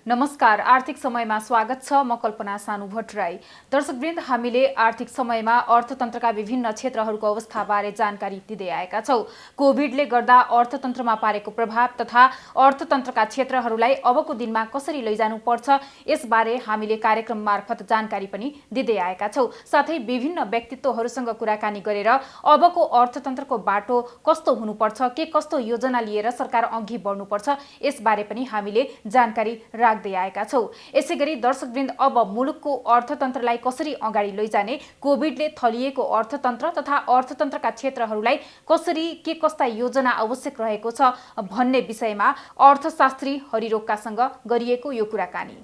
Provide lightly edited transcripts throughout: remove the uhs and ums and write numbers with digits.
नमस्कार, आर्थिक समयमा स्वागत छ। म कल्पना सानु भट्टराई। दर्शकवृन्द, हामीले आर्थिक समयमा अर्थतन्त्रका विभिन्न क्षेत्रहरूको अवस्थाबारे जानकारी दिँदै आएका छौँ। कोभिडले गर्दा अर्थतन्त्रमा पारेको प्रभाव तथा अर्थतन्त्रका क्षेत्रहरूलाई अबको दिनमा कसरी लैजानुपर्छ यसबारे हामीले कार्यक्रम मार्फत जानकारी पनि दिँदै आएका छौँ। साथै विभिन्न व्यक्तित्वहरूसँग कुराकानी गरेर अबको अर्थतन्त्रको बाटो कस्तो हुनुपर्छ, के कस्तो योजना लिएर सरकार अघि बढ्नुपर्छ यसबारे पनि हामीले जानकारी राख्दै आएका छौँ। यसैगरी दर्शकवृन्द, अब मुलुकको अर्थतन्त्रलाई कसरी अगाडि लैजाने, कोभिडले थलिएको अर्थतन्त्र तथा अर्थतन्त्रका क्षेत्रहरूलाई कसरी के कस्ता योजना आवश्यक रहेको छ भन्ने विषयमा अर्थशास्त्री हरिरोकासँग गरिएको यो कुराकानी।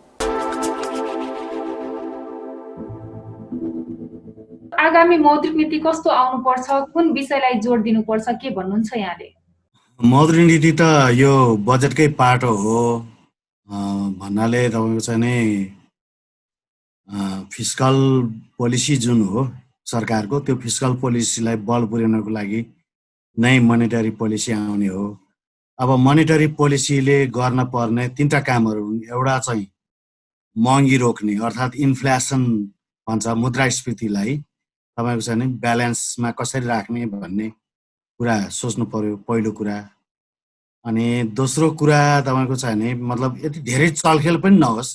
आगामी मौद्रिक नीति कस्तो आउनुपर्छ, कुन विषयलाई जोड दिनुपर्छ, के भन्नुहुन्छ यहाँले? मौद्रिक नीति त यो बजेटकै पार्ट हो भन्नाले तपाईँको चाहिँ नि फिस्कल पोलिसी जुन हो सरकारको, त्यो फिस्कल पोलिसीलाई बल पुर्याउनको लागि नै मोनेटरी पोलिसी आउने हो। अब मोनेटरी पोलिसीले गर्न पर्ने तीनटा कामहरू हुन्। एउटा चाहिँ महँगी रोक्ने, अर्थात् इन्फ्लेसन भन्छ, मुद्रास्फीतिलाई तपाईँको चाहिँ नि ब्यालेन्समा कसरी राख्ने भन्ने कुरा सोच्नु पर्यो, पहिलो कुरा। अनि दोस्रो कुरा तपाईँको चाहिँ नि मतलब यति धेरै चलखेल पनि नहोस्,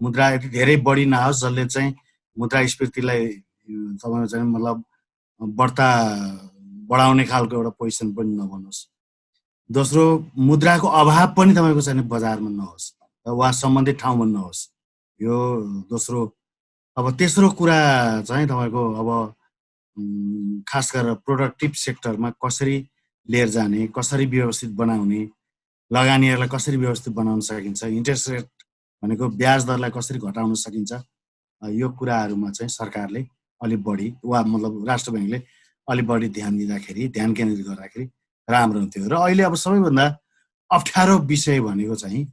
मुद्रा यति धेरै बढी नहोस् जसले चाहिँ मुद्रास्फीतिलाई तपाईँको चाहिँ मतलब बढाउने खालको एउटा पोजिसन पनि नबनोस्। दोस्रो, मुद्राको अभाव पनि तपाईँको चाहिँ बजारमा नहोस् वा सम्बन्धित ठाउँमा नहोस्, यो दोस्रो। अब तेस्रो कुरा चाहिँ तपाईँको अब खास गरेर प्रोडक्टिभ सेक्टरमा कसरी लिएर जाने, कसरी व्यवस्थित बनाउने, लगानीहरूलाई कसरी व्यवस्थित बनाउन सकिन्छ, इन्ट्रेस्ट रेट भनेको ब्याज दरलाई कसरी घटाउन सकिन्छ, यो कुराहरूमा चाहिँ सरकारले अलिक बढी वा मतलब राष्ट्र ब्याङ्कले अलिक बढी ध्यान दिँदाखेरि, ध्यान केन्द्रित गर्दाखेरि राम्रो हुन्थ्यो। र अहिले अब सबैभन्दा अप्ठ्यारो विषय भनेको चाहिँ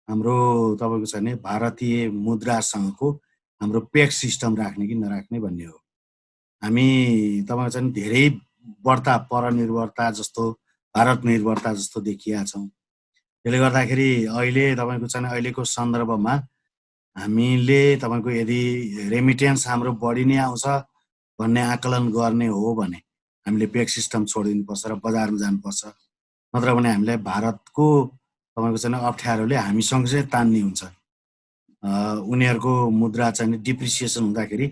हाम्रो तपाईँको चाहिँ नि भारतीय मुद्रासँगको हाम्रो पेक सिस्टम राख्ने कि नराख्ने भन्ने हो। हामी तपाईँको चाहिँ धेरै बढ्ता परनिर्भरता जस्तो, भारत निर्भरता जस्तो देखिया छौँ। त्यसले गर्दाखेरि अहिले तपाईँको चाहिँ अहिलेको सन्दर्भमा हामीले तपाईँको यदि रेमिटेन्स हाम्रो बढी नै आउँछ भन्ने आकलन गर्ने हो भने हामीले पेक सिस्टम छोडिदिनुपर्छ र बजारमा जानुपर्छ। नत्र भने हामीलाई भारतको तपाईँको चाहिँ अप्ठ्यारोले हामीसँग चाहिँ तान्ने हुन्छ। उनीहरूको मुद्रा चाहिँ डिप्रिसिएसन हुँदाखेरि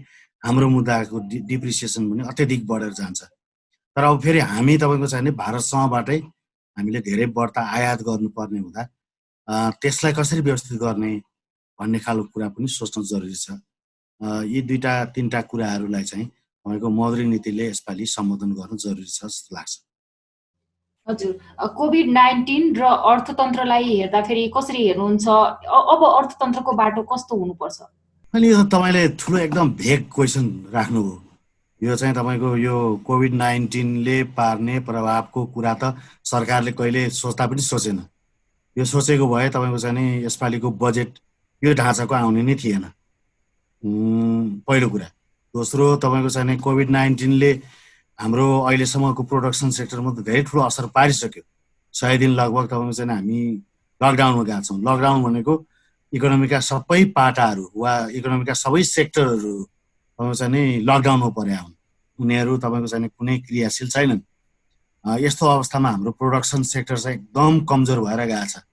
हाम्रो मुद्राको डिप्रिसिएसन पनि अत्यधिक बढेर जान्छ। तर अब फेरि हामी तपाईँको चाहिँ भारतसँगबाटै हामीले धेरै बढ्ता आयात गर्नुपर्ने हुँदा त्यसलाई कसरी व्यवस्थित गर्ने भन्ने खालको कुरा पनि सोच्न जरुरी छ। यी दुईटा तीनटा कुराहरूलाई चाहिँ तपाईँको मौद्रिक नीतिले यसपालि सम्बोधन गर्न जरुरी छ जस्तो लाग्छ। हजुर, कोभिड-19 र अर्थतन्त्रलाई हेर्दाखेरि कसरी हेर्नुहुन्छ? अब अर्थतन्त्रको बाटो कस्तो हुनुपर्छ? अनि यो तपाईँले ठुलो एकदम भेग क्वेसन राख्नुभयो। यो चाहिँ तपाईँको यो कोभिड-19ले पार्ने प्रभावको कुरा त सरकारले कहिले सोच्दा पनि सोचेन। यो सोचेको भए तपाईँको चाहिँ नि यसपालिको बजेट यो ढाँचाको आउने नै थिएन, पहिलो कुरा। दोस्रो, तपाईँको चाहिँ नि कोभिड-19ले हाम्रो अहिलेसम्मको प्रोडक्सन सेक्टरमा त धेरै ठुलो असर पारिसक्यो। 100 दिन लगभग तपाईँको चाहिँ हामी लकडाउनमा गएका छौँ। लकडाउन भनेको इकोनोमीका सबै पाटाहरू वा इकोनोमीका सबै सेक्टरहरू तपाईँको चाहिँ नि लकडाउनमा परेका हुन्। उनीहरू तपाईँको चाहिँ कुनै क्रियाशील छैनन्। यस्तो अवस्थामा हाम्रो प्रोडक्सन सेक्टर चाहिँ एकदम कमजोर भएर गएको छ।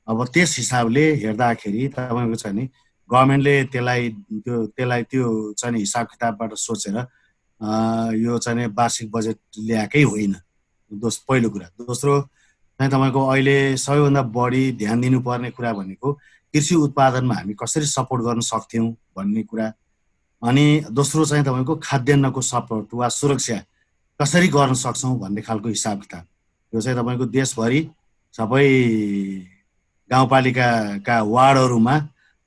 अब त्यस हिसाबले हेर्दाखेरि तपाईँको चाहिँ नि गभर्मेन्टले त्यसलाई त्यो चाहिँ हिसाब किताबबाट सोचेर यो चाहिँ वार्षिक बजेट ल्याएकै होइन, पहिलो कुरा। दोस्रो चाहिँ तपाईँको अहिले सबैभन्दा बढी ध्यान दिनुपर्ने कुरा भनेको कृषि उत्पादनमा हामी कसरी सपोर्ट गर्न सक्थ्यौँ भन्ने कुरा। अनि दोस्रो चाहिँ तपाईँको खाद्यान्नको सपोर्ट वा सुरक्षा कसरी गर्न सक्छौँ भन्ने खालको हिसाब किताब। यो चाहिँ तपाईँको देशभरि सबै गाउँपालिकाका वार्डहरूमा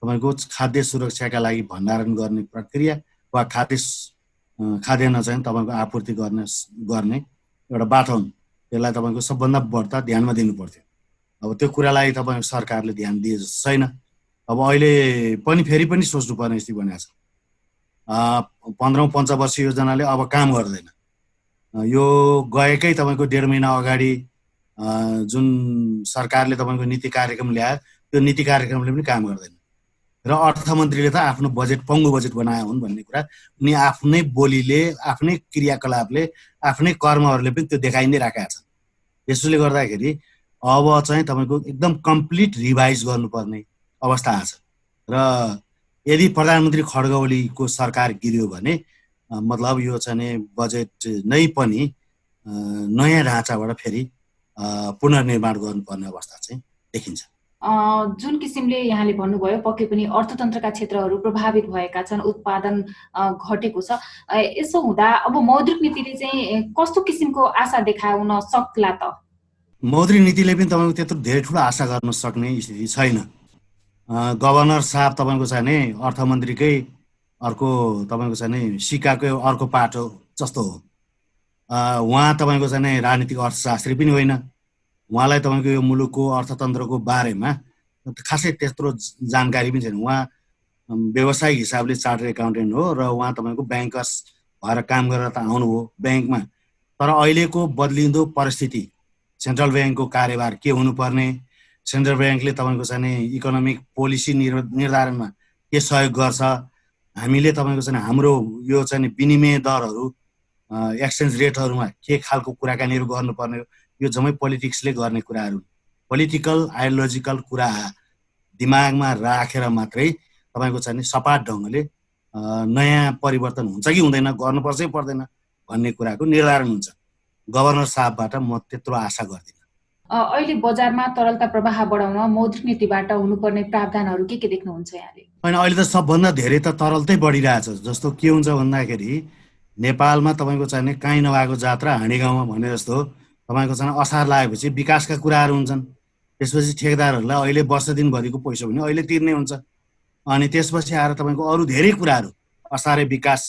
तपाईँको खाद्य सुरक्षाका लागि भण्डारण गर्ने प्रक्रिया वा खाद्यान्न चाहिँ तपाईँको आपूर्ति गर्ने एउटा बाटो हुन्। त्यसलाई तपाईँको सबभन्दा बढ्ता ध्यानमा दिनु पर्थ्यो। अब त्यो कुरालाई तपाईँको सरकारले ध्यान दिए जस्तो छैन। अब अहिले पनि फेरि पनि सोच्नुपर्ने स्थिति बनेको छ। 15औं पञ्चवर्षीय योजनाले अब काम गर्दैन। यो गएकै तपाईँको 1.5 महिना अगाडि जुन सरकारले तपाईँको नीति कार्यक्रम ल्यायो त्यो नीति कार्यक्रमले पनि काम गर्दैन र अर्थमन्त्रीले त आफ्नो बजेट पङ्गु बजेट बनाए हुन् भन्ने कुरा उनी आफ्नै बोलीले आफ्नै क्रियाकलापले आफ्नै कर्महरूले पनि त्यो देखाइ नै राखेका छन्। त्यसले गर्दाखेरि अब चाहिँ तपाईँको एकदम कम्प्लिट रिभाइज गर्नुपर्ने अवस्था आछ र यदि प्रधानमन्त्री खड्गओलीको सरकार गिर्यो भने मतलब यो चाहिँ बजेट नै पनि नयाँ ढाँचाबाट फेरि पुनर्निर्माण गर्नुपर्ने अवस्था चाहिँ देखिन्छ। जुन किसिमले यहाँले भन्नुभयो पक्कै पनि अर्थतन्त्रका क्षेत्रहरू प्रभावित भएका छन्, उत्पादन घटेको छ। यसो हुँदा अब मौद्रिक नीतिले चाहिँ कस्तो किसिमको आशा देखाउन सक्ला त? मौद्रिक नीतिले पनि तपाईँको त्यत्रो धेरै ठुलो आशा गर्न सक्ने स्थिति छैन। गभर्नर साहब तपाईँको चाहिँ नि अर्थमन्त्रीकै अर्को तपाईँको चाहिँ नि सिक्काकै अर्को पाटो जस्तो हो। उहाँ तपाईँको चाहिँ नि राजनीतिक अर्थशास्त्री पनि होइन। उहाँलाई तपाईँको यो मुलुकको अर्थतन्त्रको बारेमा खासै त्यत्रो जानकारी पनि छैन। उहाँ व्यावसायिक हिसाबले चार्टर्ड एकाउन्टेन्ट हो र उहाँ तपाईँको ब्याङ्कर्स भएर काम गरेर त आउनुभयो ब्याङ्कमा। तर अहिलेको बदलिँदो परिस्थिति, सेन्ट्रल ब्याङ्कको कार्यभार के हुनुपर्ने, सेन्ट्रल ब्याङ्कले तपाईँको चाहिँ नि इकोनोमिक पोलिसी निर्धारणमा के सहयोग गर्छ, हामीले तपाईँको चाहिँ हाम्रो यो चाहिँ विनिमय दरहरू एक्सचेन्ज रेटहरूमा के खालको कुराकानीहरू गर्नुपर्ने, यो जम्मै पोलिटिक्सले गर्ने कुराहरू, पोलिटिकल आइडियोलोजिकल कुरा दिमागमा राखेर मात्रै तपाईँको चाहिँ सपाट ढङ्गले नयाँ परिवर्तन हुन्छ कि हुँदैन, गर्नुपर्छै पर्दैन भन्ने कुराको निर्धारण हुन्छ। गभर्नर साहबबाट म त्यत्रो आशा गर्दिनँ। अहिले बजारमा तरलता प्रवाह बढाउन मौद्रिक नीतिबाट हुनुपर्ने प्रावधानहरू के देख्नुहुन्छ यहाँले? होइन, अहिले त सबभन्दा धेरै त तरलतै बढिरहेछ। जस्तो के हुन्छ भन्दाखेरि नेपालमा तपाईँको चाहिँ काहीँ नभएको जात्रा हाँडी गाउँमा भने जस्तो तपाईँको चाहिँ असार लागेपछि विकासका कुराहरू हुन्छन्। त्यसपछि ठेकेदारहरूलाई अहिले वर्ष दिनभरिको पैसा पनि अहिले तिर्ने हुन्छ। अनि त्यसपछि आएर तपाईँको अरू धेरै कुराहरू असारे विकास,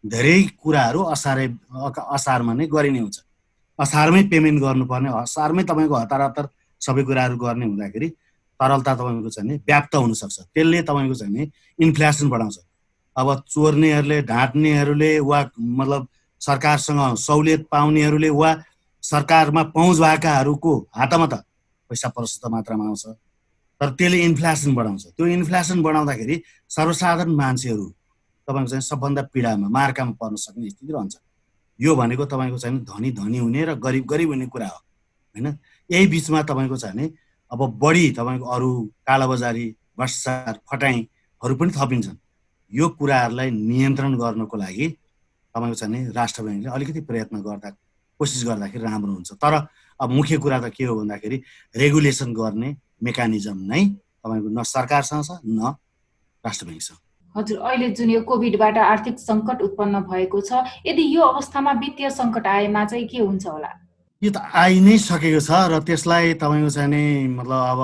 धेरै कुराहरू असारमा नै गरिने हुन्छ। असारमै पेमेन्ट गर्नुपर्ने, असारमै तपाईँको हतार हतार सबै कुराहरू गर्ने हुँदाखेरि तरलता तपाईँको चाहिँ नि व्याप्त हुनसक्छ। त्यसले तपाईँको चाहिँ नि इन्फ्लेसन बढाउँछ। अब चोर्नेहरूले, ढाँट्नेहरूले वा मतलब सरकारसँग सहुलियत पाउनेहरूले वा सरकारमा पहुँच भएकाहरूको हातमा त पैसा प्रशस्त मात्रामा आउँछ, तर त्यसले इन्फ्लेसन बढाउँछ। त्यो इन्फ्लेसन बढाउँदाखेरि सर्वसाधारण मान्छेहरू तपाईँको चाहिँ सबभन्दा पीडामा, मार्कामा पर्न सक्ने स्थिति रहन्छ। यो भनेको तपाईँको चाहिँ धनी धनी हुने र गरिब गरिब हुने कुरा हो होइन। यही बिचमा तपाईँको चाहिँ नि अब बढी तपाईँको अरू कालाबजारी, भ्रष्टाचार, फटाइहरू पनि थपिन्छन्। यो कुराहरूलाई नियन्त्रण गर्नको लागि तपाईँको चाहिँ नि राष्ट्र ब्याङ्कले अलिकति प्रयत्न कोसिस गर्दाखेरि राम्रो हुन्छ। तर अब मुख्य कुरा त के हो भन्दाखेरि रेगुलेसन गर्ने मेकानिजम नै तपाईँको न सरकारसँग छ न राष्ट्र ब्याङ्कसँग। हजुर, अहिले जुन यो कोभिडबाट आर्थिक सङ्कट उत्पन्न भएको छ, यदि यो अवस्थामा वित्तीय सङ्कट आएमा चाहिँ के हुन्छ होला? यो त आइ नै सकेको छ र त्यसलाई तपाईँको चाहिँ नि मतलब अब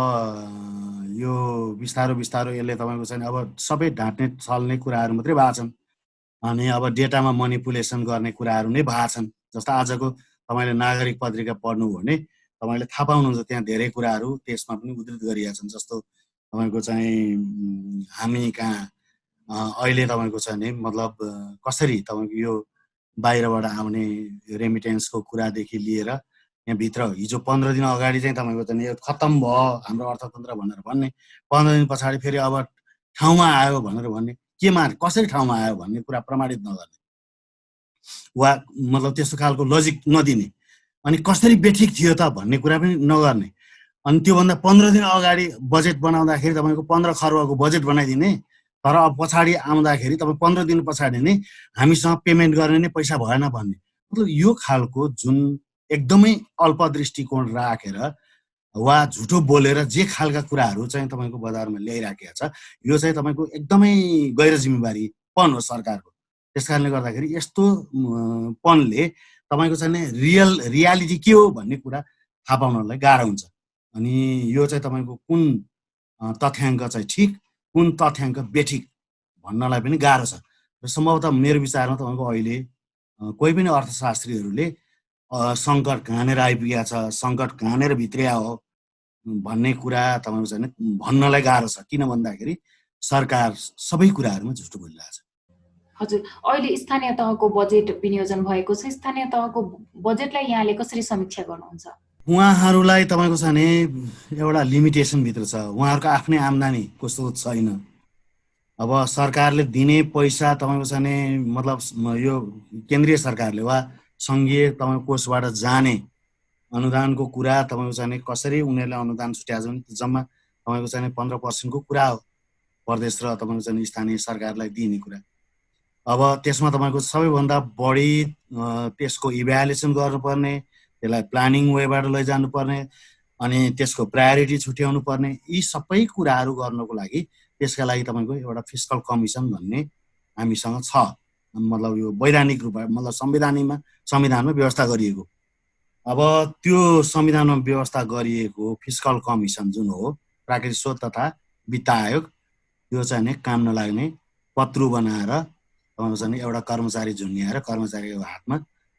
यो बिस्तारो बिस्तारो यसले तपाईँको चाहिँ अब सबै ढाँट्ने छल्ने कुराहरू मात्रै भएको छन्। अनि अब डेटामा मनिपुलेसन गर्ने कुराहरू नै भएको छन्। जस्तो आजको तपाईँले नागरिक पत्रिका पढ्नु भने तपाईँले थाहा पाउनुहुन्छ त्यहाँ धेरै कुराहरू त्यसमा पनि उद्धृत गरिएका छन्। जस्तो तपाईँको चाहिँ हामी कहाँ अहिले तपाईँको चाहिँ नि मतलब कसरी तपाईँको यो बाहिरबाट आउने रेमिटेन्सको कुरादेखि लिएर यहाँभित्र हिजो 15 दिन अगाडि चाहिँ तपाईँको चाहिँ यो खत्तम भयो हाम्रो अर्थतन्त्र भनेर भन्ने, 15 दिन पछाडि फेरि अब ठाउँमा आयो भनेर भन्ने, केमा कसरी ठाउँमा आयो भन्ने कुरा प्रमाणित नगर्ने वा मतलब त्यस्तो खालको लजिक नदिने, अनि कसरी बेठिक थियो त भन्ने कुरा पनि नगर्ने। अनि त्योभन्दा 15 दिन अगाडि बजेट बनाउँदाखेरि तपाईँको 15 खर्बको बजेट बनाइदिने, तर अब पछाडि आउँदाखेरि तपाईँ 15 दिन पछाडि नै हामीसँग पेमेन्ट गर्ने नै पैसा भएन भन्ने। मतलब यो खालको जुन एकदमै अल्प दृष्टिकोण राखेर वा झुटो बोलेर जे खालका कुराहरू चाहिँ तपाईँको बजारमा ल्याइराखेको छ, यो चाहिँ तपाईँको एकदमै गैर जिम्मेवारीपन हो सरकारको। त्यस कारणले गर्दाखेरि यस्तो पनले तपाईँको चाहिँ रियालिटी के हो भन्ने कुरा थाहा पाउनलाई गाह्रो हुन्छ। अनि यो चाहिँ तपाईँको कुन तथ्याङ्क चाहिँ ठिक, कुन तथ्याङ्क बेठिक भन्नलाई पनि गाह्रो छ। र सम्भवतः मेरो विचारमा तपाईँको अहिले कोही पनि अर्थशास्त्रीहरूले सङ्कट कहाँनिर आइपुगेको छ, सङ्कट कहाँनिर भित्रिया हो भन्ने कुरा तपाईँको चाहिँ भन्नलाई गाह्रो छ। किन भन्दाखेरि सरकार सबै कुराहरूमा झुटो बोलिरहेको छ। हजुर, अहिले स्थानीय तहको बजेट विनियोजन भएको छ। स्थानीय तहको बजेटलाई यहाँले कसरी समीक्षा गर्नुहुन्छ? उहाँहरूलाई तपाईँको छ भने एउटा लिमिटेसनभित्र छ, उहाँहरूको आफ्नै आम्दानीको स्रोत छैन। अब सरकारले दिने पैसा तपाईँको छ भने मतलब यो केन्द्रीय सरकारले वा सङ्घीय तपाईँको कोषबाट जाने अनुदानको कुरा तपाईँको छ भने कसरी उनीहरूले अनुदान छुट्याएको छ भने जम्मा तपाईँको छ भने 15% को कुरा हो, प्रदेश र तपाईँको छ भने स्थानीय सरकारलाई दिने कुरा। अब त्यसमा तपाईँको सबैभन्दा बढी त्यसको इभ्यालुएसन गर्नुपर्ने, त्यसलाई प्लानिङ वेबाट लैजानुपर्ने, अनि त्यसको प्रायोरिटी छुट्याउनु पर्ने, यी सबै कुराहरू गर्नको लागि त्यसका लागि तपाईँको एउटा फिस्कल कमिसन भन्ने हामीसँग छ। मतलब यो वैधानिक रूपमा मतलब संविधानमा व्यवस्था गरिएको। अब त्यो संविधानमा व्यवस्था गरिएको फिस्कल कमिसन जुन हो, प्राकृतिक स्रोत तथा वित्त आयोग, त्यो चाहिँ नि काम नलाग्ने पत्रु बनाएर तपाईँको चाहिँ एउटा कर्मचारी झुन्ड्याएर कर्मचारीको हातमा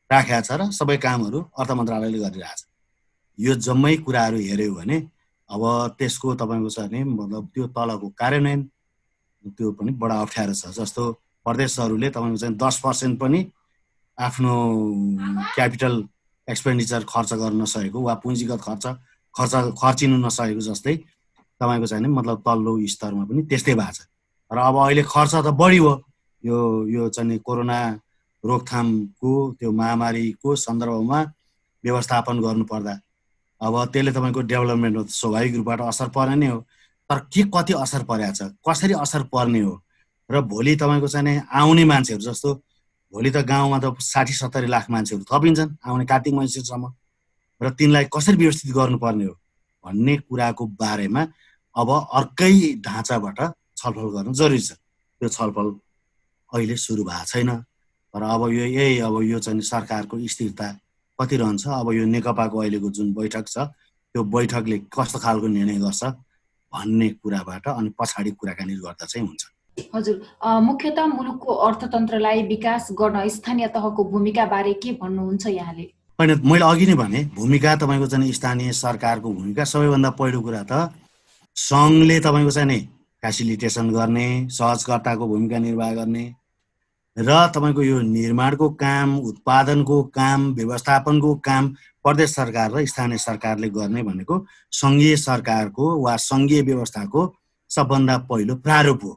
राखेको छ र सबै कामहरू अर्थ मन्त्रालयले गरिरहेछ। यो जम्मै कुराहरू हेऱ्यो भने अब त्यसको तपाईँको छ भने मतलब त्यो तलको कार्यान्वयन त्यो पनि बडा अप्ठ्यारो छ। जस्तो प्रदेशहरूले तपाईँको चाहिँ 10% पनि आफ्नो क्यापिटल एक्सपेन्डिचर खर्च गर्न नसकेको वा पुँजीगत खर्चिनु नसकेको जस्तै तपाईँको चाहिँ मतलब तल्लो स्तरमा पनि त्यस्तै भएको छ। र अब अहिले खर्च त बढी हो, यो चाहिँ कोरोना रोकथामको त्यो महामारीको सन्दर्भमा व्यवस्थापन गर्नुपर्दा अब त्यसले तपाईँको डेभलपमेन्टमा स्वाभाविक रूपबाट असर पर्ने नै हो। तर के कति असर परेको छ, कसरी असर पर्ने हो, र भोलि तपाईँको चाहिँ आउने मान्छेहरू जस्तो भोलि त गाउँमा त 60-70 लाख मान्छेहरू थपिन्छन् आउने कार्तिक महिनासम्म, र तिनलाई कसरी व्यवस्थित गर्नुपर्ने हो भन्ने कुराको बारेमा अब अर्कै ढाँचाबाट छलफल गर्न जरुरी छ। त्यो छलफल अहिले सुरु भएको छैन। तर अब यो चाहिँ सरकारको स्थिरता कति रहन्छ, अब यो नेकपाको अहिलेको जुन बैठक छ त्यो बैठकले कस्तो खालको निर्णय गर्छ भन्ने कुराबाट अनि पछाडि कुराकानी गर्दा चाहिँ हुन्छ। हजुर, मुख्यतः मुलुकको अर्थतन्त्रलाई विकास गर्न स्थानीय तहको भूमिका बारे के भन्नुहुन्छ यहाँले? होइन, मैले अघि नै भने भूमिका तपाईँको चाहिँ स्थानीय सरकारको भूमिका सबैभन्दा पहिलो कुरा त सङ्घले तपाईँको चाहिँ फेसिलिटेसन गर्ने, सहजकर्ताको भूमिका निर्वाह गर्ने र तपाईँको यो निर्माणको काम, उत्पादनको काम, व्यवस्थापनको काम प्रदेश सरकार र स्थानीय सरकारले गर्ने भनेको सङ्घीय सरकारको वा सङ्घीय व्यवस्थाको सबभन्दा पहिलो प्रारूप हो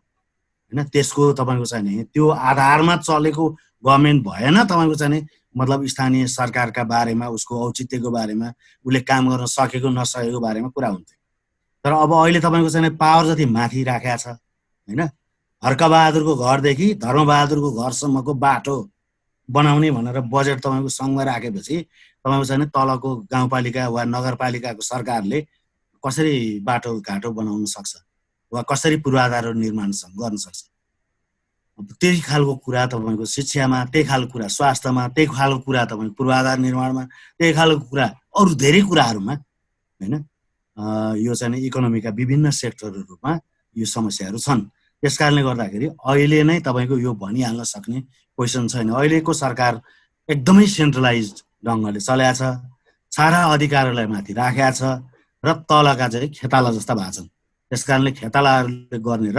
हैन। त्यसको तपाईँको चाहिँ त्यो आधारमा चलेको गभर्मेन्ट भएन तपाईँको चाहिँ मतलब स्थानीय सरकारका बारेमा, उसको औचित्यको बारेमा, उसले काम गर्न सकेको नसकेको बारेमा कुरा हुन्थ्यो। तर अब अहिले तपाईँको चाहिँ पावर जति माथि राखेको छ हैन, हर्कबहादुरको घरदेखि धर्मबहादुरको घरसम्मको बाटो बनाउने भनेर बजेट तपाईँको सङ्घमा राखेपछि तपाईँको चाहिँ तलको गाउँपालिका वा नगरपालिकाको सरकारले कसरी बाटोघाटो बनाउन सक्छ वा कसरी पूर्वाधारहरू निर्माण गर्न सक्छ। त्यही खालको कुरा तपाईँको शिक्षामा, त्यही खालको कुरा स्वास्थ्यमा, त्यही खालको कुरा तपाईँको पूर्वाधार निर्माणमा, त्यही खालको कुरा अरू धेरै कुराहरूमा हैन यो चाहिँ इकोनोमीका विभिन्न सेक्टरहरूमा यो समस्याहरू छन्। त्यस कारणले गर्दाखेरि अहिले नै तपाईँको यो भनिहाल्न सक्ने क्वेसन छैन। अहिलेको सरकार एकदमै सेन्ट्रलाइज्ड ढङ्गले चलेको छ, सारा अधिकारलाई माथि राखेको छ र तलका चाहिँ खेताला जस्ता भएको छन्। त्यस कारणले खेतालाहरूले गर्ने र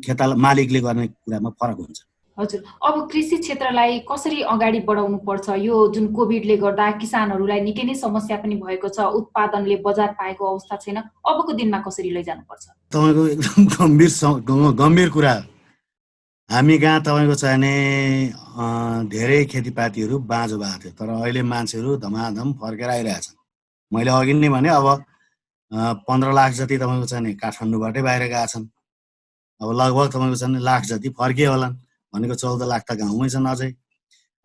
खेताला मालिकले गर्ने कुरामा फरक हुन्छ। हजुर, अब कृषि क्षेत्रलाई कसरी अगाडि बढाउनु पर्छ? यो जुन कोभिडले गर्दा किसानहरूलाई निकै नै समस्या पनि भएको छ, उत्पादनले बजार पाएको अवस्था छैन, अबको दिनमा कसरी लैजानु पर्छ? तपाईँको एकदम गम्भीर कुरा। हामी कहाँ तपाईँको चाहिने धेरै खेतीपातीहरू बाँझो भएको थियो, तर अहिले मान्छेहरू धमाधम फर्केर आइरहेछन्। मैले अघि नै भने अब 15 लाख जति तपाईँको चाहिने काठमाडौँबाटै बाहिर गएका छन्। अब लगभग तपाईँको चाहिने लाख जति फर्किए होलान्, भनेको 14 लाख त गाउँमै छन् अझै।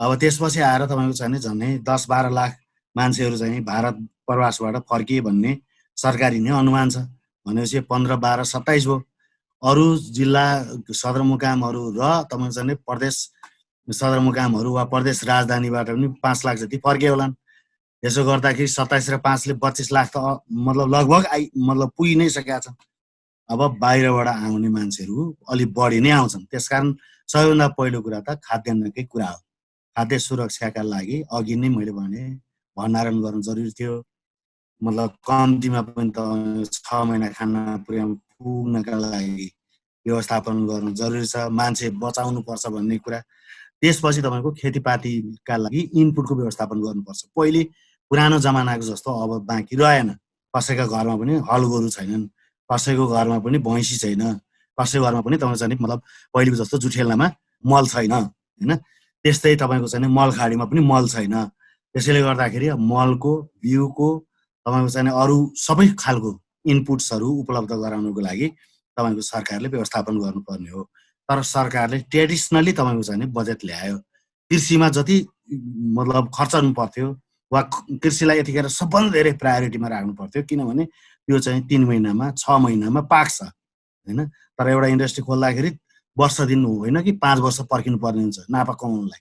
अब त्यसपछि आएर तपाईँको चाहिने झन्डै 10-12 लाख मान्छेहरू चाहिँ भारत प्रवासबाट फर्किए भन्ने सरकारी नै अनुमान छ। भनेपछि 15, 12, 27 भयो। अरू जिल्ला सदरमुकामहरू र तपाईँको चाहिँ प्रदेश सदरमुकामहरू वा प्रदेश राजधानीबाट पनि 5 लाख जति फर्किए होलान्। यसो गर्दाखेरि 27 र 5 ले 25 लाख त मतलब लगभग मतलब पुगि नै सकेका छन्। अब बाहिरबाट आउने मान्छेहरू अलि बढी नै आउँछन्। त्यसकारण सबैभन्दा पहिलो कुरा त खाद्यान्नकै कुरा हो। खाद्य सुरक्षाका लागि अघि नै मैले भने भण्डारण गर्नु जरुरी थियो। मतलब कम्तीमा पनि त 6 महिना खाना पुग्नका लागि व्यवस्थापन गर्नु जरुरी छ। मान्छे बचाउनु पर्छ भन्ने कुरा। त्यसपछि तपाईँको खेतीपातीका लागि इनपुटको व्यवस्थापन गर्नुपर्छ। पहिले पुरानो जमानाको जस्तो अब बाँकी रहेन। कसैका घरमा पनि हल गोरु छैनन्, कसैको घरमा पनि भैँसी छैन, कसैको घरमा पनि तपाईँको चाहिँ मतलब पहिलेको जस्तो जुठेल्लामा मल छैन होइन। त्यस्तै तपाईँको चाहिँ मलखाडीमा पनि मल छैन। त्यसैले गर्दाखेरि मलको बिउको तपाईँको चाहिँ अरू सबै खालको इनपुट्सहरू उपलब्ध गराउनको लागि तपाईँको सरकारले व्यवस्थापन गर्नुपर्ने हो। तर सरकारले ट्रेडिसनली तपाईँको चाहिँ बजेट ल्यायो। कृषिमा जति मतलब खर्च गर्नु पर्थ्यो वा कृषिलाई यतिखेर सबभन्दा धेरै प्रायोरिटीमा राख्नु पर्थ्यो, किनभने यो चाहिँ 3 महिनामा 6 महिनामा पाक्छ होइन। तर एउटा इन्डस्ट्री खोल्दाखेरि वर्ष दिन होइन कि 5 वर्ष पर्खिनु पर्ने हुन्छ नाफा कमाउनलाई।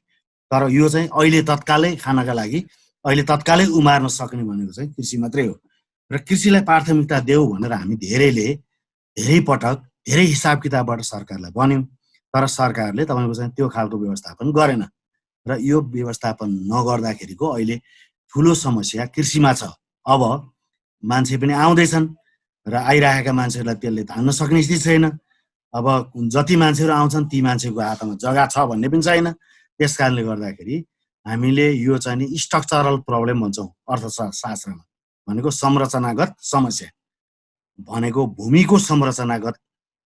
तर यो चाहिँ अहिले तत्कालै खानका लागि अहिले तत्कालै उमार्न सक्ने भनेको चाहिँ कृषि मात्रै हो। र कृषिलाई प्राथमिकता देऊ भनेर हामी धेरै पटक धेरै हिसाब किताबबाट सरकारलाई भन्यौँ, तर सरकारले तपाईँको चाहिँ त्यो खालको व्यवस्थापन गरेन। र यो व्यवस्थापन नगर्दाखेरिको अहिले ठुलो समस्या कृषिमा छ। अब मान्छे पनि आउँदैछन् र आइरहेका मान्छेहरूलाई त्यसले धान्न सक्ने स्थिति छैन। अब जति मान्छेहरू आउँछन् ती मान्छेको हातमा जग्गा छ भन्ने पनि छैन। त्यस कारणले गर्दाखेरि हामीले यो चाहिँ नि स्ट्रक्चरल प्रब्लम भन्छौँ अर्थशास्त्रमा, भनेको संरचनागत समस्या भनेको भूमिको संरचनागत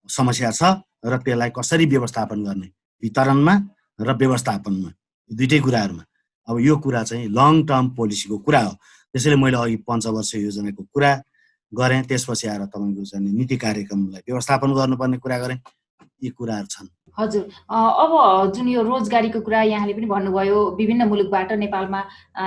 समस्या छ र त्यसलाई कसरी व्यवस्थापन गर्ने, वितरणमा र व्यवस्थापनमा, दुईटै कुराहरूमा। अब यो कुरा चाहिँ लङ टर्म पोलिसीको कुरा हो। त्यसैले मैले अघि पञ्चवर्षीय योजनाको कुरा गरेँ, त्यसपछि आएर तपाईँको चाहिँ नीति कार्यक्रमलाई व्यवस्थापन गर्नुपर्ने कुरा गरेँ। यी कुराहरू छन्। हजुर, अब जुन यो रोजगारीको कुरा यहाँले पनि भन्नुभयो, विभिन्न मुलुकबाट नेपालमा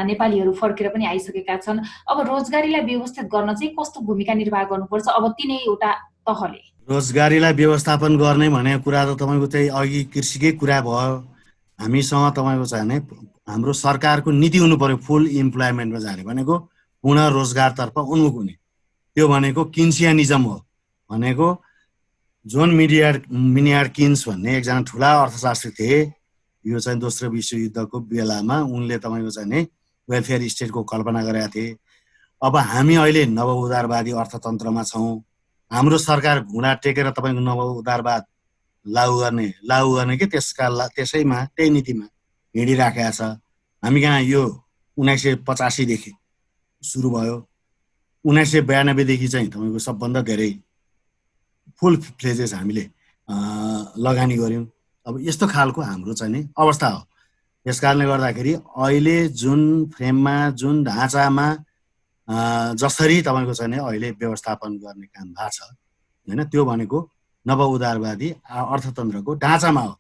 नेपालीहरू फर्केर पनि आइसकेका छन्। अब रोजगारीलाई व्यवस्थित गर्न चाहिँ कस्तो भूमिका निर्वाह गर्नुपर्छ अब तिनैवटा तहले? रोजगारीलाई व्यवस्थापन गर्ने भनेको कुरा त तपाईँको त्यही अघि कृषिकै कुरा भयो। हामीसँग तपाईँको चाहिँ हाम्रो सरकारको नीति हुनु पर्यो फुल इम्प्लोइमेन्टमा जाने, भनेको पूर्ण रोजगारतर्फ उन्मुख हुने। त्यो भनेको किन्सियानिजम हो। भनेको जोन मिनियार्ड किन्स भन्ने एकजना ठुला अर्थशास्त्री थिए। यो चाहिँ दोस्रो विश्वयुद्धको बेलामा उनले तपाईँको चाहिँ वेलफेयर स्टेटको कल्पना गरेका थिए। अब हामी अहिले नव उदारवादी अर्थतन्त्रमा छौँ। हाम्रो सरकार घुँडा टेकेर तपाईँको नव उदारवाद लागू गर्ने कि त्यसैमा त्यही नीतिमा हिँडिराखेका छ। हामी कहाँ यो 1985 देखि सुरु भयो। 1992 देखि चाहिँ तपाईँको सबभन्दा धेरै फुल फ्लेजेस हामीले लगानी गऱ्यौँ। अब यस्तो खालको हाम्रो चाहिँ नि अवस्था हो। यस कारणले गर्दाखेरि अहिले जुन फ्रेममा जुन ढाँचामा जसरी तपाईँको चाहिँ अहिले व्यवस्थापन गर्ने काम भएको छ होइन, त्यो भनेको नव उदारवादी अर्थतन्त्रको ढाँचामा हो।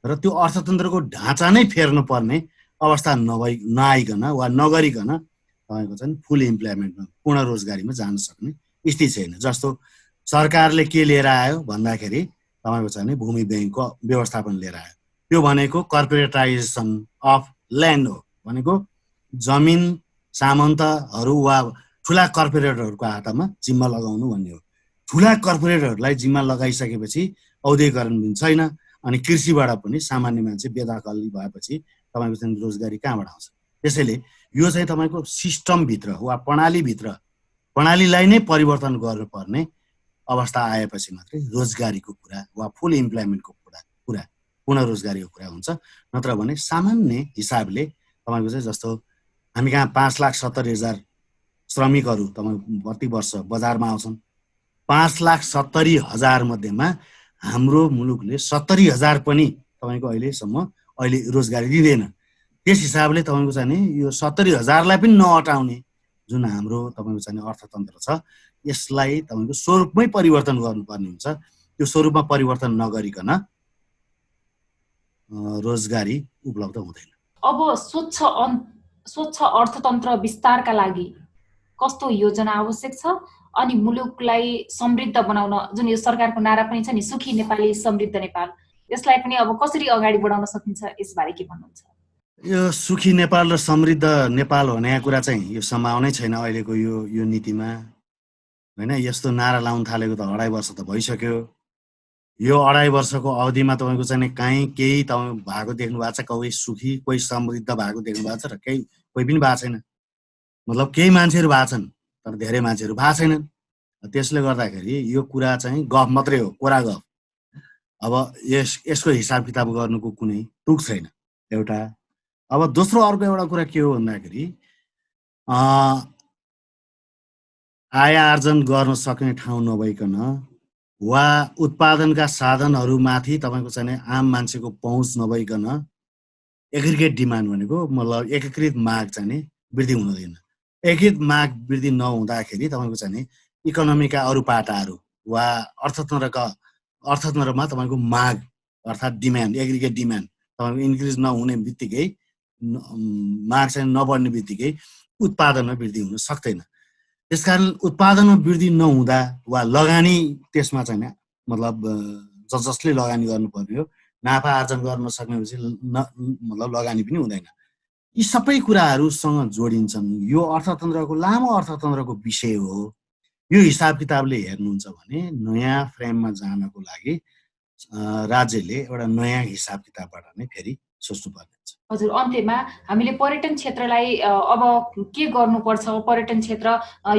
र त्यो अर्थतन्त्रको ढाँचा नै फेर्नु पर्ने अवस्था नआइकन वा नगरिकन तपाईँको चाहिँ फुल इम्प्लोइमेन्टमा पूर्ण रोजगारीमा जान सक्ने स्थिति छैन। जस्तो सरकारले के लिएर आयो भन्दाखेरि तपाईँको चाहिँ भूमि ब्याङ्कको व्यवस्थापन लिएर आयो। त्यो भनेको कर्पोरेटाइजेसन अफ ल्यान्ड हो। भनेको जमिन सामन्तहरू वा ठुला कर्पोरेटहरूको हातमा जिम्मा लगाउनु भन्ने हो। ठुला कर्पोरेटहरूलाई जिम्मा लगाइसकेपछि औद्योगिकरण पनि छैन, अनि कृषिबाट पनि सामान्य मान्छे बेदखली भएपछि तपाईँको चाहिँ रोजगारी कहाँबाट आउँछ? त्यसैले यो चाहिँ तपाईँको सिस्टमभित्र वा प्रणालीलाई नै परिवर्तन गर्नुपर्ने अवस्था आएपछि मात्रै रोजगारीको कुरा वा फुल इम्प्लोइमेन्टको कुरा पूर्ण रोजगारीको कुरा हुन्छ। नत्र भने सामान्य हिसाबले तपाईँको चाहिँ जस्तो हामी कहाँ 5,70,000 श्रमिकहरू तपाईँ प्रति वर्ष बजारमा आउँछन्। 5,70,000 मध्येमा हाम्रो मुलुकले 70,000 पनि तपाईँको अहिले रोजगारी दिँदैन। त्यस हिसाबले तपाईँको चाहिँ नि यो 70,000लाई पनि नअटाउने जुन हाम्रो तपाईँको चाहिँ अर्थतन्त्र छ, यसलाई तपाईँको स्वरूपमै परिवर्तन गर्नुपर्ने हुन्छ। त्यो स्वरूपमा परिवर्तन नगरिकन रोजगारी उपलब्ध हुँदैन। अब स्वच्छ अर्थतन्त्र विस्तारका लागि कस्तो योजना आवश्यक छ? अनि मुलुकलाई समृद्ध बनाउन जुन यो सरकारको नारा पनि छ नि, सुखी नेपाली समृद्ध नेपाल, यसलाई पनि अब कसरी अगाडि बढाउन सकिन्छ, यसबारे के भन्नुहुन्छ? यो सुखी नेपाल र समृद्ध नेपाल भन्ने कुरा चाहिँ यो सम्भावनै छैन अहिलेको यो नीतिमा होइन। यस्तो नारा लाउन थालेको त 2.5 वर्ष त भइसक्यो। यो 2.5 वर्षको अवधिमा तपाईँको चाहिँ काहीँ केही तपाईँ भएको देख्नु भएको छ? कोही सुखी कोही समृद्ध भएको देख्नु भएको छ र कोही पनि भएको छैन। मतलब केही मान्छेहरू भएको छन् तर धेरै मान्छेहरू भएको छैनन्। त्यसले गर्दाखेरि यो कुरा चाहिँ गफ मात्रै हो, कोरा गफ। अब यसको हिसाब किताब गर्नुको कुनै तुक छैन एउटा। अब दोस्रो अर्को एउटा कुरा के हो भन्दाखेरि आय आर्जन गर्न सक्ने ठाउँ नभइकन वा उत्पादनका साधनहरूमाथि तपाईँको चाहिँ आम मान्छेको पहुँच नभइकन एग्रिगेट डिमान्ड भनेको मतलब एकीकृत माग चाहिँ वृद्धि हुँदैन। एकीकृत माग वृद्धि नहुँदाखेरि तपाईँको चाहिँ इकोनोमीका अरू पाटाहरू वा अर्थतन्त्रमा तपाईँको माग अर्थात् डिमान्ड एग्रिगेट डिमान्ड तपाईँको इन्क्रिज नहुने बित्तिकै माग चाहिँ नबढ्ने बित्तिकै उत्पादनमा वृद्धि हुन सक्दैन। त्यसकारण उत्पादनमा वृद्धि नहुँदा वा लगानी त्यसमा चाहिँ मतलब जसले लगानी गर्नुपर्ने हो नाफा आर्जन गर्न सक्नेपछि मतलब लगानी पनि हुँदैन। यी सबै कुराहरूसँग जोडिन्छन्। यो अर्थतन्त्रको लामो अर्थतन्त्रको विषय हो। यो हिसाब किताबले हेर्नुहुन्छ भने नयाँ फ्रेममा जानको लागि राज्यले एउटा नयाँ हिसाब किताबबाट नै फेरि सोच्नुपर्ने हुन्छ। हजुर, अन्त्यमा हामीले पर्यटन क्षेत्रलाई अब के गर्नुपर्छ? पर्यटन क्षेत्र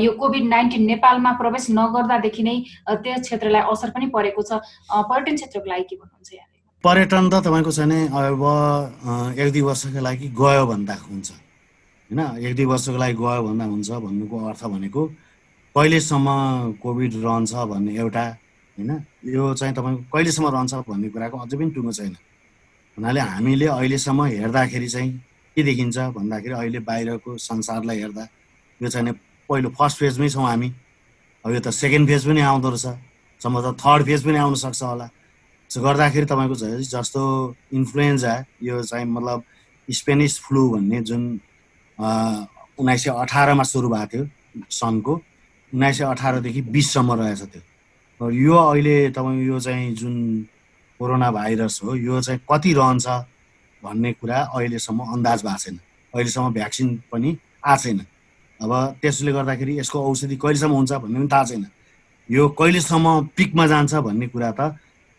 यो कोभिड-19 नेपालमा प्रवेश नगर्दादेखि नै त्यस क्षेत्रलाई असर पनि परेको छ। पर्यटन क्षेत्रको लागि के भन्नुहुन्छ यहाँले? पर्यटन त तपाईँको चाहिँ अब 1-2 वर्षको लागि गयो भन्दा हुन्छ होइन। 1-2 वर्षको लागि गयो भन्दा हुन्छ भन्नुको अर्थ भनेको कहिलेसम्म कोभिड रहन्छ भन्ने एउटा होइन, यो चाहिँ तपाईँको कहिलेसम्म रहन्छ भन्ने कुराको अझै पनि टुङ्गो छैन। हुनाले हामीले अहिलेसम्म हेर्दाखेरि चाहिँ के देखिन्छ भन्दाखेरि अहिले बाहिरको संसारलाई हेर्दा यो चाहिँ पहिलो फर्स्ट फेजमै छौँ हामी। अब यो त सेकेन्ड फेज पनि आउँदो रहेछ, सम्भवतः थर्ड फेज पनि आउन सक्छ होला। त्यसो गर्दाखेरि तपाईँको चाहिँ जस्तो इन्फ्लुएन्जा यो चाहिँ मतलब स्पेनिस फ्लू भन्ने जुन 1918मा सुरु भएको थियो सनको 1918देखि 20सम्म रहेछ त्यो। यो अहिले तपाईँको यो चाहिँ जुन कोरोना भाइरस हो यो चाहिँ कति रहन्छ भन्ने कुरा अहिलेसम्म अन्दाज भएको छैन। अहिलेसम्म भ्याक्सिन पनि आएको छैन। अब त्यसले गर्दाखेरि यसको औषधि कहिलेसम्म हुन्छ भन्ने पनि थाहा छैन। यो कहिलेसम्म पिकमा जान्छ भन्ने कुरा त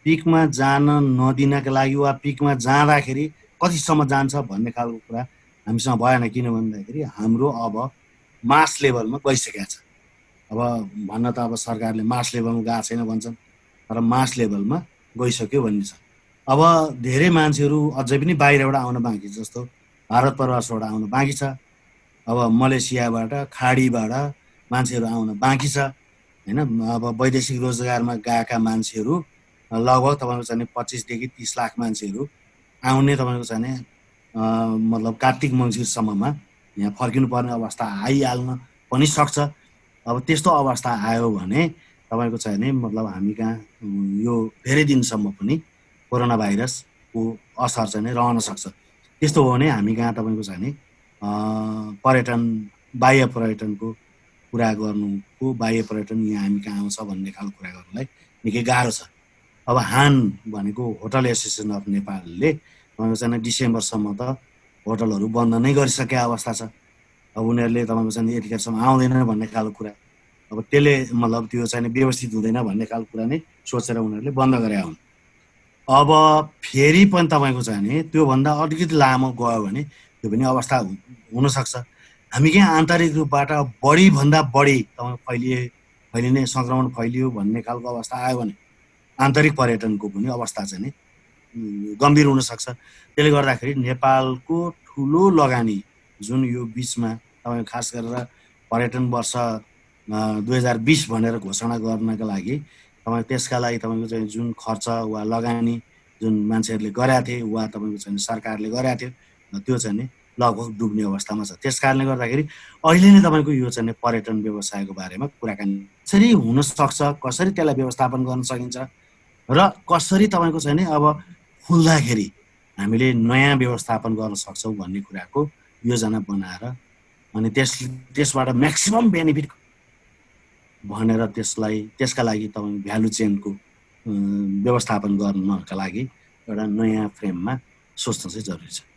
पिकमा जान नदिनका लागि वा पिकमा जाँदाखेरि कतिसम्म जान्छ भन्ने खालको कुरा हामीसँग भएन। किन भन्दाखेरि हाम्रो अब मास लेभलमा गइसकेको छ। अब भन्न त अब सरकारले मास लेभलमा गएको छैन भन्छन्, तर मास लेभलमा गइसक्यो भन्ने छ। अब धेरै मान्छेहरू अझै पनि बाहिरबाट आउन बाँकी छ, जस्तो भारत प्रवासबाट आउन बाँकी छ। अब मलेसियाबाट खाडीबाट मान्छेहरू आउन बाँकी छ होइन। अब वैदेशिक रोजगारमा गएका मान्छेहरू लगभग तपाईँको चाहिँ 25देखि 30 लाख मान्छेहरू आउने तपाईँको चाहिँ मतलब कार्तिक मङ्सिरसम्ममा यहाँ फर्किनुपर्ने अवस्था आइहाल्न पनि सक्छ। अब त्यस्तो अवस्था आयो भने तपाईँको चाहिँ मतलब हामी कहाँ यो धेरै दिनसम्म पनि कोरोना भाइरसको असर चाहिँ रहन सक्छ। त्यस्तो हो भने हामी कहाँ तपाईँको चाहिँ पर्यटन बाह्य पर्यटनको कुरा गर्नुको बाह्य पर्यटन यहाँ हामी कहाँ आउँछ भन्ने खालको कुरा गर्नुलाई निकै गाह्रो छ। अब हान भनेको होटल एसोसिएसन अफ नेपालले तपाईँको चाहिँ डिसेम्बरसम्म त होटलहरू बन्द नै गरिसकेको अवस्था छ। अब उनीहरूले तपाईँको चाहिँ यतिखेरसम्म आउँदैन भन्ने खालको कुरा, अब त्यसले मतलब त्यो चाहिँ व्यवस्थित हुँदैन भन्ने खालको कुरा नै सोचेर उनीहरूले बन्द गरे हुन्। अब फेरि पनि तपाईँको चाहिँ त्योभन्दा अलिकति लामो गयो भने त्यो पनि अवस्था हुनसक्छ। हामी कहाँ आन्तरिक रूपबाट बढीभन्दा बढी फैलिने सङ्क्रमण फैलियो भन्ने खालको अवस्था आयो भने आन्तरिक पर्यटनको पनि अवस्था चाहिँ गम्भीर हुनसक्छ। त्यसले गर्दाखेरि नेपालको ठुलो लगानी जुन यो बिचमा तपाईँ खास गरेर पर्यटन वर्ष 2020 भनेर घोषणा गर्नका लागि तपाईँ त्यसका लागि तपाईँको चाहिँ जुन खर्च वा लगानी जुन मान्छेहरूले गरेका थिए वा तपाईँको चाहिँ सरकारले गरेका थियो त्यो चाहिँ लगभग डुब्ने अवस्थामा छ। त्यस कारणले गर्दाखेरि अहिले नै तपाईँको यो चाहिँ पर्यटन व्यवसायको बारेमा कुराकानी कसरी हुनसक्छ, कसरी त्यसलाई व्यवस्थापन गर्न सकिन्छ र कसरी तपाईँको चाहिँ अब खुल्दाखेरि हामीले नयाँ व्यवस्थापन गर्न सक्छौँ भन्ने कुराको योजना बनाएर अनि त्यसबाट म्याक्सिमम बेनिफिट भनेर त्यसका लागि तपाईँ भ्यालु चेनको व्यवस्थापन गर्नका लागि एउटा नयाँ फ्रेममा सोच्न चाहिँ जरुरी छ।